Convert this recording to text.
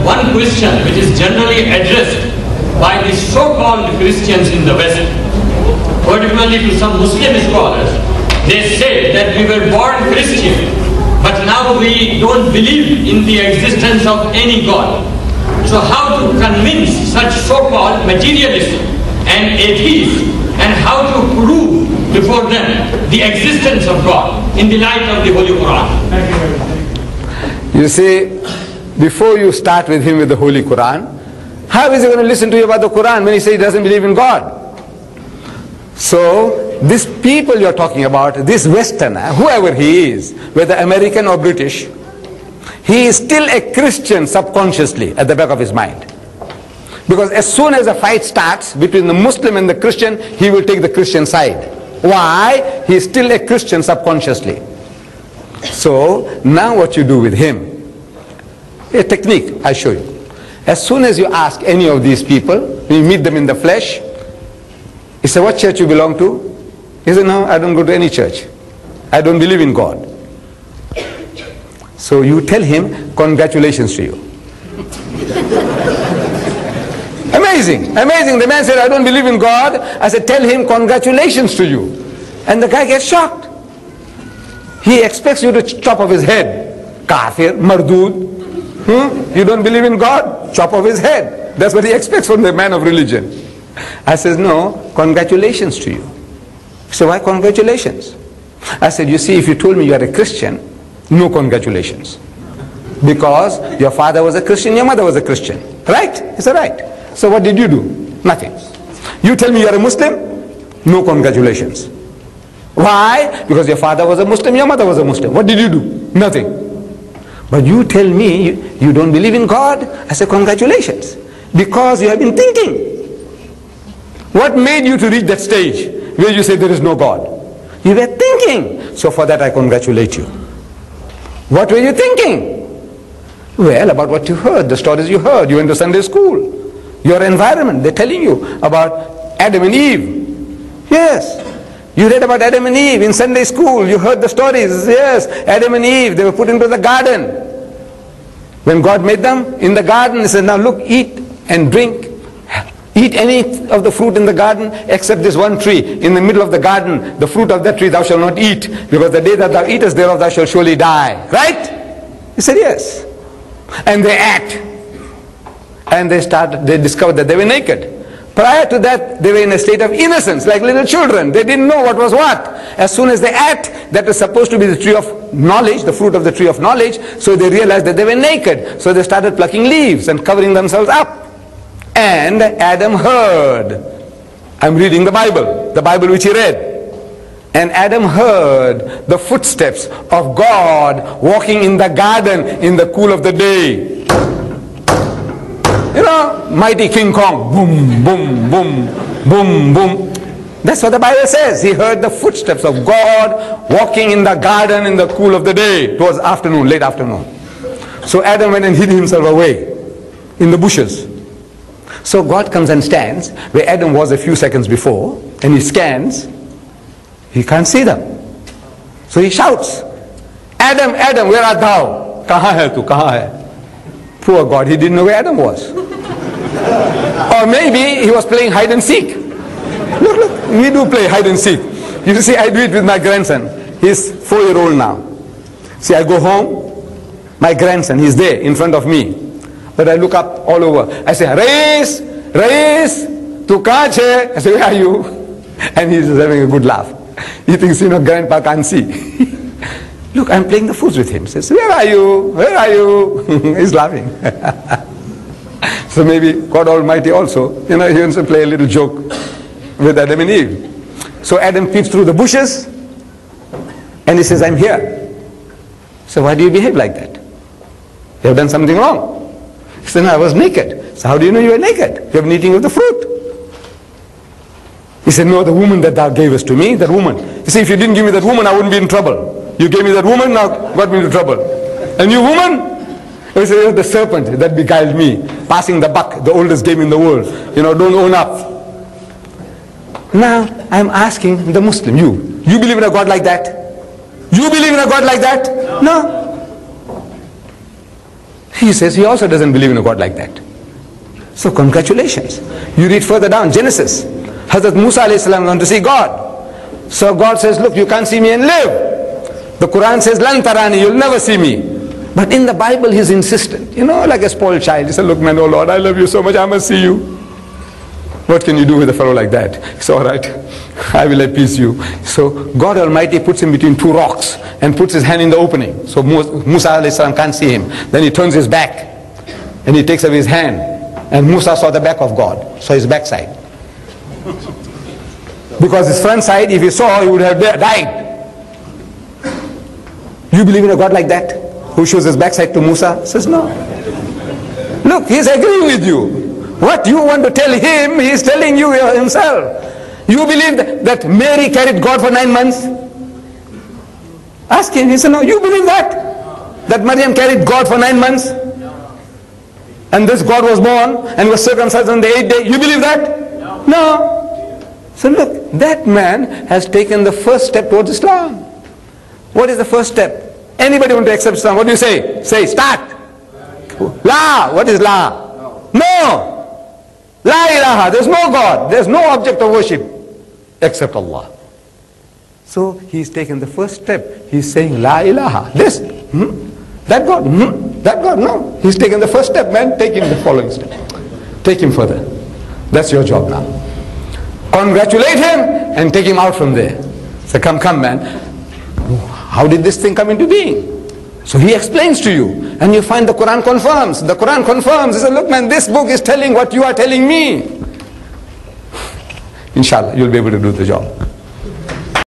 one question which is generally addressed by the so-called Christians in the West, particularly to some Muslim scholars. They say that we were born Christian, but now we don't believe in the existence of any God. So how to convince such so-called materialists and atheists, and how to prove before them the existence of God in the light of the Holy Quran? You see, before you start with him with the Holy Quran, how is he going to listen to you about the Quran when he says he doesn't believe in God? So, these people you're talking about, this Westerner, whoever he is, whether American or British, he is still a Christian subconsciously at the back of his mind. Because as soon as a fight starts between the Muslim and the Christian, he will take the Christian side. Why? He is still a Christian subconsciously. So, now what you do with him, a technique I'll show you. As soon as you ask any of these people, when you meet them in the flesh, he said, what church you belong to? He said, no, I don't go to any church. I don't believe in God. So you tell him, congratulations to you. Amazing, amazing. The man said, I don't believe in God. I said, tell him, congratulations to you. And the guy gets shocked. He expects you to chop off his head. Kafir, mardud. You don't believe in God? Chop off his head. That's what he expects from the man of religion. I said, no, congratulations to you. He said, why congratulations? I said, you see, if you told me you are a Christian, no congratulations. Because your father was a Christian, your mother was a Christian. Right? He said, right. So what did you do? Nothing. You tell me you are a Muslim? No congratulations. Why? Because your father was a Muslim, your mother was a Muslim. What did you do? Nothing. But you tell me you don't believe in God? I say, congratulations. Because you have been thinking. What made you to reach that stage where you say there is no God? You were thinking. So for that I congratulate you. What were you thinking? Well, about what you heard, the stories you heard. You went to Sunday school. Your environment, they're telling you about Adam and Eve. Yes. You read about Adam and Eve in Sunday school. You heard the stories. Yes, Adam and Eve, they were put into the garden. When God made them in the garden, he said, now look, eat and drink. Eat any of the fruit in the garden except this one tree in the middle of the garden. The fruit of that tree thou shalt not eat, because the day that thou eatest thereof thou shalt surely die. Right? He said, yes. And they ate. And they discovered that they were naked. Prior to that, they were in a state of innocence, like little children. They didn't know what was what. As soon as they ate, that was supposed to be the tree of knowledge, the fruit of the tree of knowledge, so they realized that they were naked. So they started plucking leaves and covering themselves up. And Adam heard. I'm reading the Bible which he read. And Adam heard the footsteps of God walking in the garden in the cool of the day. You know, mighty King Kong, boom, boom, boom, boom, boom. That's what the Bible says. He heard the footsteps of God walking in the garden in the cool of the day. It was afternoon, late afternoon. So Adam went and hid himself away in the bushes. So God comes and stands where Adam was a few seconds before, and he scans. He can't see them. So he shouts, Adam, Adam, where art thou? Kahan hai tu, kahan hai? Poor God, he didn't know where Adam was. Or maybe he was playing hide and seek. Look, we do play hide and seek. You see, I do it with my grandson. He's 4-year-old now. See, I go home, my grandson, he's there in front of me. But I look up all over. I say, Rais, Rais, tu kahan hai? I say, where are you? And he's just having a good laugh. He thinks, grandpa can't see. Look, I'm playing the fools with him. He says, where are you? Where are you? He's laughing. So maybe God Almighty also, he wants to play a little joke with Adam and Eve. So Adam peeps through the bushes and he says, I'm here. So why do you behave like that? You have done something wrong. He said, no, I was naked. So how do you know you were naked? You have been eating of the fruit. He said, no, the woman that thou gavest to me, that woman. You see, if you didn't give me that woman, I wouldn't be in trouble. You gave me that woman, now got me into trouble. And you woman? He said, the serpent that beguiled me, passing the buck, the oldest game in the world. Don't own up. Now, I'm asking the Muslim, you believe in a God like that? You believe in a God like that? No. He says he also doesn't believe in a God like that. So congratulations. You read further down, Genesis. Hazrat Musa alayhi salam went to see God. So God says, look, you can't see me and live. The Quran says, lan tarani, you'll never see me. But in the Bible, he's insistent. You know, like a spoiled child. He said, look man, oh Lord, I love you so much, I must see you. What can you do with a fellow like that? He said, all right, I will appease you. So God Almighty puts him between two rocks and puts his hand in the opening. So Musa alayhi salam can't see him. Then he turns his back and he takes away his hand. And Musa saw the back of God, saw his backside. Because his front side, if he saw, he would have died. You believe in a God like that? Who shows his backside to Musa? Says no. Look, he's agreeing with you. What you want to tell him, he's telling you himself. You believe that Mary carried God for 9 months? Ask him. He said, no, you believe that? That Maryam carried God for 9 months? And this God was born and was circumcised on the 8th day. You believe that? No. So look, that man has taken the first step towards Islam. What is the first step? Anybody want to accept Islam? What do you say? Say, start. La. What is la? No. La ilaha. There's no God. There's no object of worship except Allah. So he's taken the first step. He's saying la ilaha. This. That God. That God. No. He's taken the first step, man. Take him the following step. Take him further. That's your job now. Congratulate him and take him out from there. Say, come, man. How did this thing come into being? So he explains to you, and you find the Quran confirms. The Quran confirms. He says, look man, this book is telling what you are telling me. Inshallah, you'll be able to do the job.